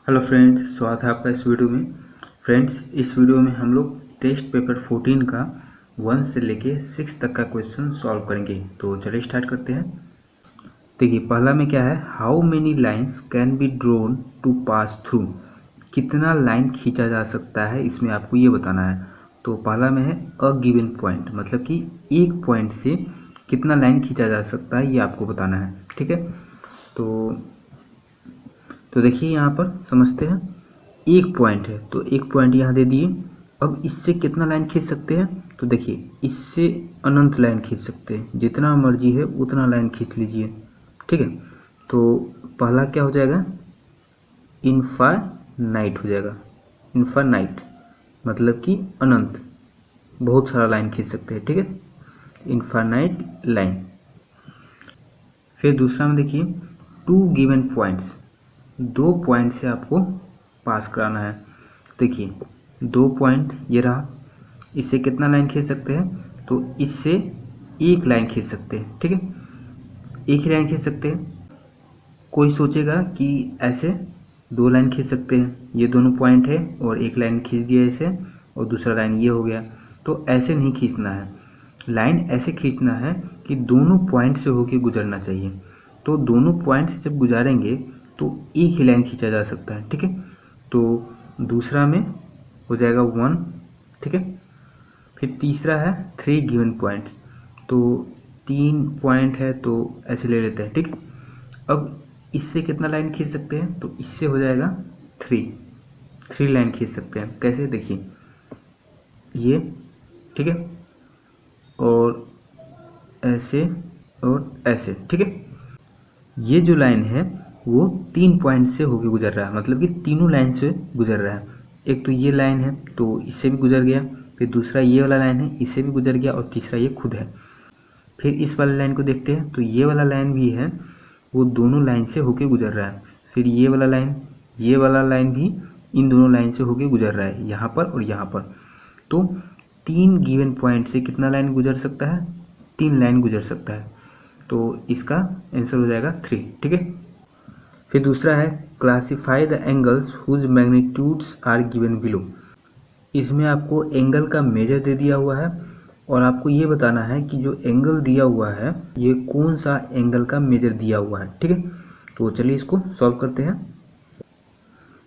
Hello friends, स्वागत है आपका इस वीडियो में। फ्रेंड्स, इस वीडियो में हम लोग टेस्ट पेपर 14 का 1 से लेके 6 तक का क्वेश्चन सॉल्व करेंगे। तो चलिए स्टार्ट करते हैं। देखिए, पहला में क्या है, how many lines can be drawn to pass through. कितना लाइन खींचा जा सकता है, इसमें आपको ये बताना है। तो पहला में है अ गिवन पॉइंट, मतलब कि एक पॉइंट से कितना लाइन खींचा जा सकता है, ये आपको बताना है। ठीक है, तो देखिए यहाँ पर समझते हैं। एक पॉइंट है तो एक पॉइंट यहाँ दे दिए। अब इससे कितना लाइन खींच सकते हैं, तो देखिए इससे अनंत लाइन खींच सकते हैं, जितना मर्जी है उतना लाइन खींच लीजिए। ठीक है, तो पहला क्या हो जाएगा, इनफाइनाइट हो जाएगा। इनफाइनाइट मतलब कि अनंत, बहुत सारा लाइन खींच सकते हैं। ठीक है, इनफाइनाइट लाइन। फिर दूसरा में देखिए, टू गिवन पॉइंट्स, दो पॉइंट से आपको पास कराना है। देखिए दो पॉइंट ये रहा, इससे कितना लाइन खींच सकते हैं, तो इससे एक लाइन खींच सकते हैं। ठीक है, एक ही लाइन खींच सकते हैं। कोई सोचेगा कि ऐसे दो लाइन खींच सकते हैं, ये दोनों पॉइंट है और एक लाइन खींच दिया ऐसे और दूसरा लाइन ये हो गया। तो ऐसे नहीं खींचना है, लाइन ऐसे खींचना है कि दोनों पॉइंट से होके गुजरना चाहिए। तो दोनों पॉइंट से जब गुजारेंगे तो एक ही लाइन खींचा जा सकता है। ठीक है, तो दूसरा में हो जाएगा 1। ठीक है, फिर तीसरा है 3 गिवन पॉइंट, तो 3 पॉइंट है तो ऐसे ले लेते हैं। ठीक है, अब इससे कितना लाइन खींच सकते हैं, तो इससे हो जाएगा 3 लाइन खींच सकते हैं। कैसे, देखिए ये, ठीक है, और ऐसे और ऐसे। ठीक है, ये जो लाइन है वो 3 पॉइंट से होके गुजर रहा है, मतलब कि तीनों लाइन से गुजर रहा है। एक तो ये लाइन है तो इससे भी गुजर गया, फिर दूसरा ये वाला लाइन है इससे भी गुजर गया, और तीसरा ये खुद है। फिर इस वाले लाइन को देखते हैं, तो ये वाला लाइन भी है, वो दोनों लाइन से होके गुजर रहा है। फिर ये वाला लाइन भी इन दोनों लाइन से होके गुजर रहा है, यहाँ पर और यहाँ पर। तो 3 गिवन पॉइंट से कितना लाइन गुजर सकता है, 3 लाइन गुजर सकता है। तो इसका आंसर हो जाएगा 3। ठीक है, फिर दूसरा है classify the angles whose magnitudes are given below. इसमें आपको एंगल का मेजर दे दिया हुआ है और आपको ये बताना है कि जो एंगल दिया हुआ है ये कौन सा एंगल का मेजर दिया हुआ है। ठीक है, तो चलिए इसको सॉल्व करते हैं।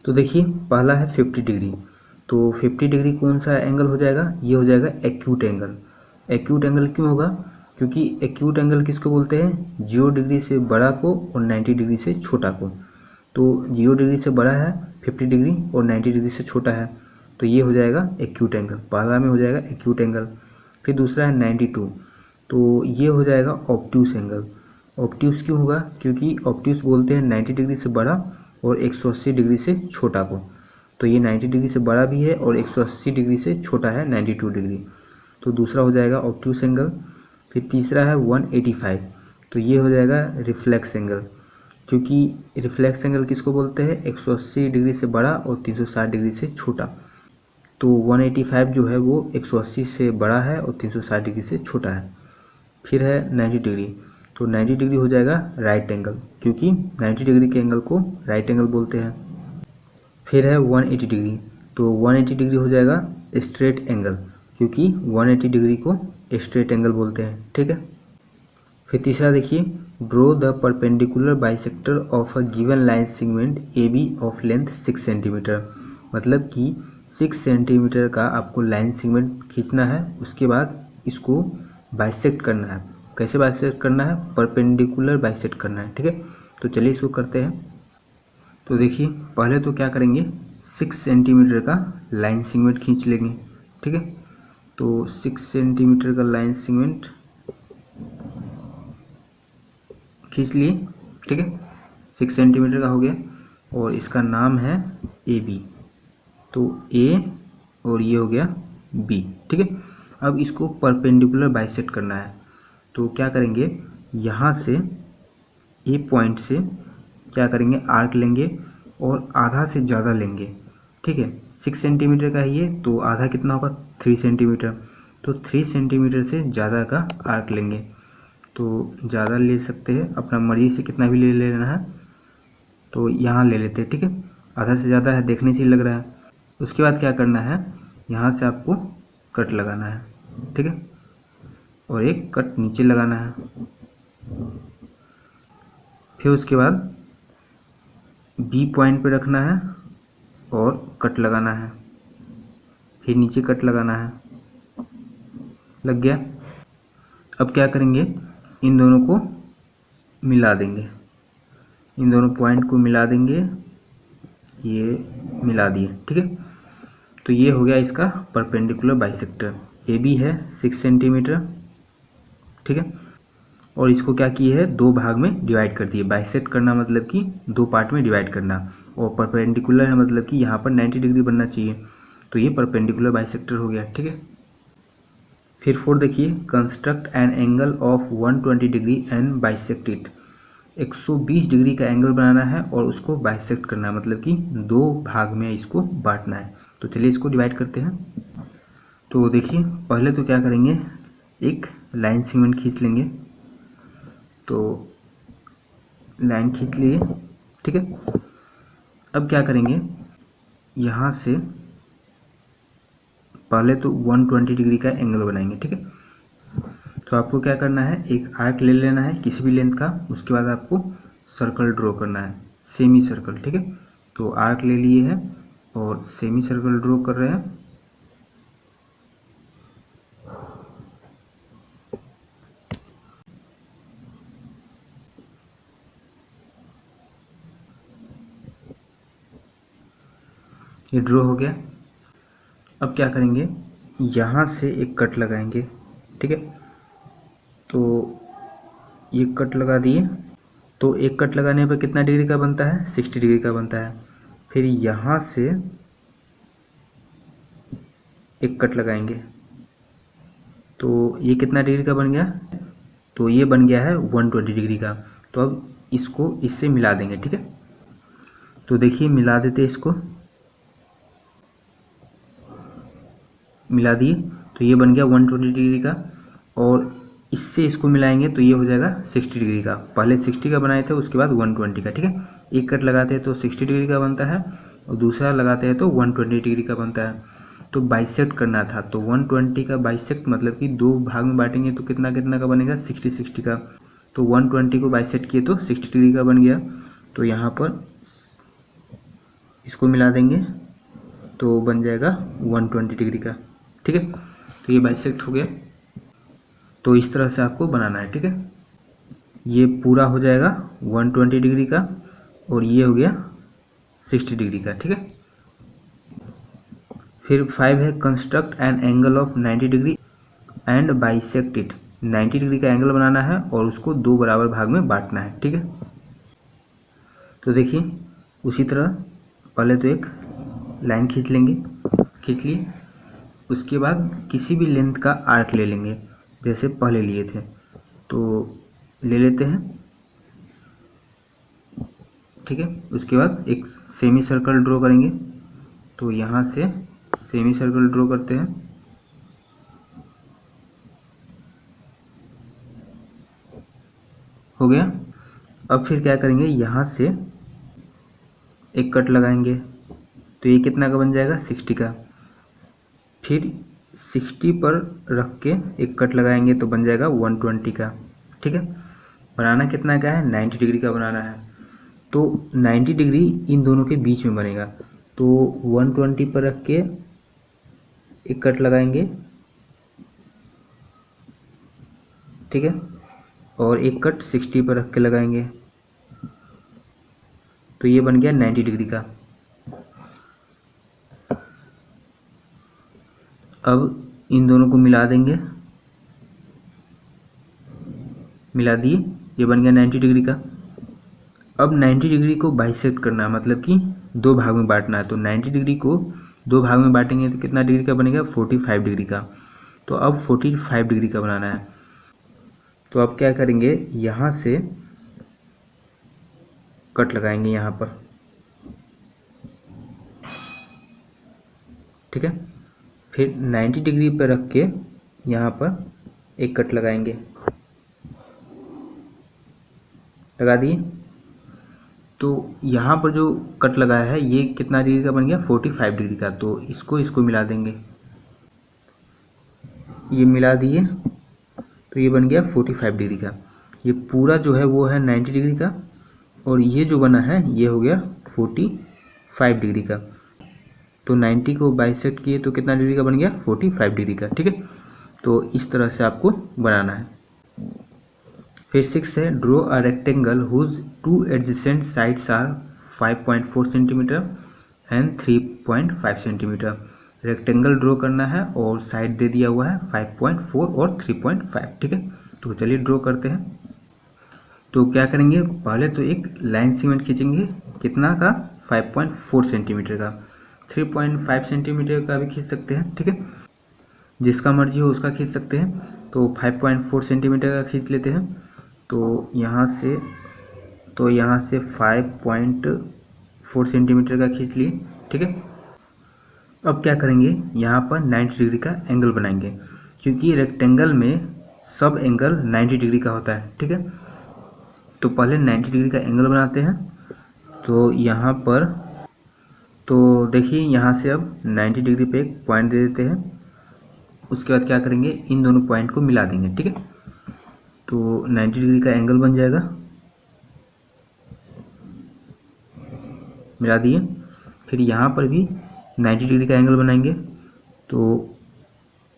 तो देखिए पहला है 50 डिग्री, तो 50 डिग्री कौन सा एंगल हो जाएगा, ये हो जाएगा एक्यूट एंगल। एक्यूट एंगल क्यों होगा, क्योंकि एक्यूट एंगल किसको बोलते हैं, 0 डिग्री से बड़ा को और 90 डिग्री से छोटा को। तो 0 डिग्री से बड़ा है 50 डिग्री और 90 डिग्री से छोटा है, तो ये हो जाएगा एक्यूट एंगल। पहला में हो जाएगा एक्यूट एंगल। फिर दूसरा है 92, तो ये हो जाएगा ऑब्ट्यूस एंगल। ऑब्ट्यूस क्यों होगा, क्योंकि ऑब्ट्यूस बोलते हैं 90 डिग्री से बड़ा और 180 डिग्री से छोटा को। तो ये 90 डिग्री से बड़ा भी है और 180 डिग्री से छोटा है 92 डिग्री, तो दूसरा हो जाएगा ऑब्ट्यूस एंगल। फिर तीसरा है 185, तो ये हो जाएगा रिफ्लेक्स एंगल, क्योंकि रिफ्लेक्स एंगल किसको बोलते हैं, 180 डिग्री से बड़ा और 360 डिग्री से छोटा। तो 185 जो है वो 180 से बड़ा है और 360 डिग्री से छोटा है। फिर है 90 डिग्री, तो 90 डिग्री हो जाएगा राइट एंगल, क्योंकि 90 डिग्री के एंगल को राइट एंगल बोलते हैं। फिर है 180 डिग्री, तो 180 डिग्री हो जाएगा स्ट्रेट एंगल, क्योंकि 180 डिग्री को स्ट्रेट एंगल बोलते हैं। ठीक है, फिर तीसरा देखिए, draw the perpendicular bisector of a given line segment A B of length 6 centimetre. मतलब कि 6 सेंटीमीटर का आपको लाइन सेगमेंट खींचना है, उसके बाद इसको बाइसेक्ट करना है। कैसे बाइसेक्ट करना है, परपेंडिकुलर बाइसेक्ट करना है। ठीक है, तो चलिए इसको करते हैं। तो देखिए पहले तो क्या करेंगे, 6 सेंटीमीटर का लाइन सेगमेंट खींच लेंगे। ठीक है, तो 6 सेंटीमीटर का लाइन सेगमेंट खींच लिए। ठीक है, 6 सेंटीमीटर का हो गया और इसका नाम है ए बी, तो ए और ये हो गया बी। ठीक है, अब इसको परपेंडिकुलर बाइसेक्ट करना है, तो क्या करेंगे, यहाँ से ए पॉइंट से क्या करेंगे, आर्क लेंगे और आधा से ज़्यादा लेंगे। ठीक है, 6 सेंटीमीटर का है ये, तो आधा कितना होगा, 3 सेंटीमीटर। तो 3 सेंटीमीटर से ज़्यादा का आर्क लेंगे, तो ज़्यादा ले सकते हैं, अपना मर्जी से कितना भी ले लेना है, तो यहाँ ले लेते हैं। ठीक है, आधा से ज़्यादा है, देखने से ही लग रहा है। उसके बाद क्या करना है, यहाँ से आपको कट लगाना है, ठीक है, और एक कट नीचे लगाना है। फिर उसके बाद बी पॉइंट पे रखना है और कट लगाना है, फिर नीचे कट लगाना है। लग गया। अब क्या करेंगे, इन दोनों को मिला देंगे, इन दोनों पॉइंट को मिला देंगे, ये मिला दिए, ठीक है। तो ये हो गया इसका परपेंडिकुलर बाइसेक्टर। ए बी है 6 सेंटीमीटर, ठीक है, और इसको क्या किए है, दो भाग में डिवाइड कर दिए। बाइसेक्ट करना मतलब कि दो पार्ट में डिवाइड करना, और परपेंडिकुलर है मतलब कि यहाँ पर 90 डिग्री बनना चाहिए, तो ये परपेंडिकुलर बाइसेक्टर हो गया, ठीक है। फिर 4 देखिए, construct an angle of 120 degree and bisect it. 120 degree का एंगल बनाना है और उसको बाइसेक्ट करना है, मतलब कि दो भाग में इसको बांटना है। तो चलिए इसको डिवाइड करते हैं। तो देखिए पहले तो क्या करेंगे, एक लाइन सेगमेंट खींच लेंगे। तो लाइन खींच लिए, ठीक है। अब क्या करेंगे, यहाँ से पहले तो 120 डिग्री का एंगल बनाएंगे, ठीक है। तो आपको क्या करना है, एक आर्क ले लेना है किसी भी लेंथ का, उसके बाद आपको सर्कल ड्रॉ करना है, सेमी सर्कल, ठीक है। तो आर्क ले लिए हैं और सेमी सर्कल ड्रॉ कर रहे हैं। ये ड्रॉ हो गया। अब क्या करेंगे, यहाँ से एक कट लगाएंगे, ठीक है। तो ये कट लगा दिए। तो एक कट लगाने पर कितना डिग्री का बनता है, 60 डिग्री का बनता है। फिर यहाँ से एक कट लगाएंगे, तो ये कितना डिग्री का बन गया, तो ये बन गया है 120 डिग्री का। तो अब इसको इससे मिला देंगे, ठीक है। तो देखिए मिला देते इसको, मिला दिए, तो ये बन गया 120 डिग्री का, और इससे इसको मिलाएंगे तो ये हो जाएगा 60 डिग्री का। पहले 60 का बनाए थे, उसके बाद 120 का, ठीक है। एक कट लगाते हैं तो 60 डिग्री का बनता है, और दूसरा लगाते हैं तो 120 डिग्री का बनता है। तो बाइसेक्ट करना था, तो 120 का बाइसेक्ट मतलब कि दो भाग में बांटेंगे तो कितना कितना का बनेगा, 60 का। तो 120 को बाइसेक्ट किए तो 60 डिग्री का बन गया। तो यहाँ पर इसको मिला देंगे तो बन जाएगा 120 डिग्री का, ठीक है। तो ये बाइसेक्ट हो गया। तो इस तरह से आपको बनाना है, ठीक है। ये पूरा हो जाएगा 120 डिग्री का, और ये हो गया 60 डिग्री का, ठीक है। फिर 5 है, construct an angle of 90 degree and bisect it. 90 degree का एंगल बनाना है और उसको दो बराबर भाग में बांटना है, ठीक है। तो देखिए उसी तरह पहले तो एक लाइन खींच लेंगे, खींच लिए। उसके बाद किसी भी लेंथ का आर्क ले लेंगे, जैसे पहले लिए थे, तो ले लेते हैं, ठीक है। उसके बाद एक सेमी सर्कल ड्रॉ करेंगे। तो यहाँ से सेमी सर्कल ड्रॉ करते हैं, हो गया। अब फिर क्या करेंगे, यहाँ से एक कट लगाएंगे, तो ये कितना का बन जाएगा, 60 का। फिर 60 पर रख के एक कट लगाएंगे तो बन जाएगा 120 का, ठीक है। बनाना कितना का है, 90 डिग्री का बनाना है। तो 90 डिग्री इन दोनों के बीच में बनेगा, तो 120 पर रख के एक कट लगाएंगे, ठीक है, और एक कट 60 पर रख के लगाएंगे, तो ये बन गया 90 डिग्री का। अब इन दोनों को मिला देंगे, मिला दिए, ये बन गया 90 डिग्री का। अब 90 डिग्री को बाइसेक्ट करना है, मतलब कि दो भाग में बांटना है। तो 90 डिग्री को दो भाग में बांटेंगे तो कितना डिग्री का बनेगा, 45 डिग्री का। तो अब 45 डिग्री का बनाना है। तो अब क्या करेंगे, यहाँ से कट लगाएंगे यहाँ पर, ठीक है। फिर 90 डिग्री पर रख के यहाँ पर एक कट लगाएंगे, लगा दिए। तो यहाँ पर जो कट लगाया है ये कितना डिग्री का बन गया, 45 डिग्री का। तो इसको मिला देंगे, ये मिला दिए तो ये बन गया 45 डिग्री का। ये पूरा जो है वो है 90 डिग्री का, और ये जो बना है ये हो गया 45 डिग्री का। तो 90 को बाइसेक्ट किए तो कितना डिग्री का बन गया, 45 डिग्री का। ठीक है, तो इस तरह से आपको बनाना है। फिर 6 है, draw a rectangle whose two adjacent sides are 5.4 centimetre and 3.5 centimetre. Rectangle draw करना है और साइड दे दिया हुआ है 5.4 और 3.5। ठीक है, तो चलिए ड्रॉ करते हैं। तो क्या करेंगे, पहले तो एक लाइन सेगमेंट खींचेंगे, कितना का, 5.4 सेंटीमीटर का। 3.5 सेंटीमीटर का भी खींच सकते हैं। ठीक है, जिसका मर्जी हो उसका खींच सकते हैं। तो 5.4 सेंटीमीटर का खींच लेते हैं। तो यहाँ से 5.4 सेंटीमीटर का खींच लिए। ठीक है, अब क्या करेंगे, यहाँ पर 90 डिग्री का एंगल बनाएंगे, क्योंकि रेक्टेंगल में सब एंगल 90 डिग्री का होता है। ठीक है, तो पहले 90 डिग्री का एंगल बनाते हैं। तो यहाँ पर तो देखिए, यहाँ से अब 90 डिग्री पे एक पॉइंट दे देते हैं। उसके बाद क्या करेंगे, इन दोनों पॉइंट को मिला देंगे। ठीक है, तो 90 डिग्री का एंगल बन जाएगा, मिला दिए। फिर यहाँ पर भी 90 डिग्री का एंगल बनाएंगे। तो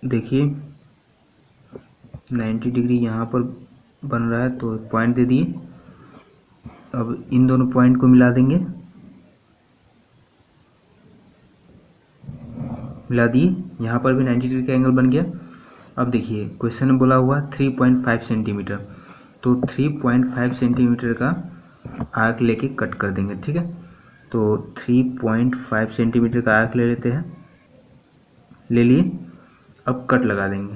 देखिए 90 डिग्री यहाँ पर बन रहा है, तो पॉइंट दे दिए। अब इन दोनों पॉइंट को मिला देंगे, मिला दिए। यहाँ पर भी 90 डिग्री का एंगल बन गया। अब देखिए क्वेश्चन में बोला हुआ 3.5 सेंटीमीटर, तो 3.5 सेंटीमीटर का आर्क लेके कट कर देंगे। ठीक है, तो 3.5 सेंटीमीटर का आर्क ले लेते हैं, ले लिए। अब कट लगा देंगे।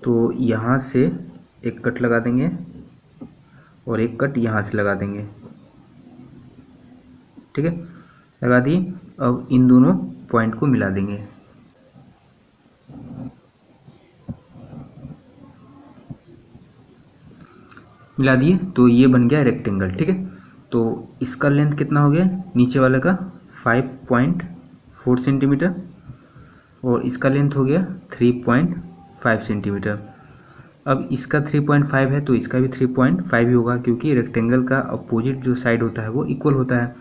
तो यहाँ से एक कट लगा देंगे और एक कट यहाँ से लगा देंगे। ठीक है, लगा दिए। अब इन दोनों पॉइंट को मिला देंगे, मिला दिए। तो ये बन गया रेक्टेंगल। ठीक है, तो इसका लेंथ कितना हो गया, नीचे वाले का 5.4 सेंटीमीटर, और इसका लेंथ हो गया 3.5 सेंटीमीटर। अब इसका 3.5 है तो इसका भी 3.5 ही होगा, क्योंकि रेक्टेंगल का अपोजिट जो साइड होता है वो इक्वल होता है।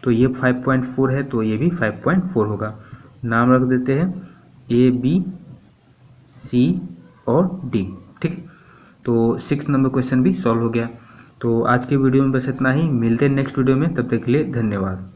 तो ये 5.4 है तो ये भी 5.4 होगा। नाम रख देते हैं A, B, C और D। ठीक, तो 6 नंबर क्वेश्चन भी सॉल्व हो गया। तो आज के वीडियो में बस इतना ही, मिलते हैं नेक्स्ट वीडियो में, तब तक के लिए धन्यवाद।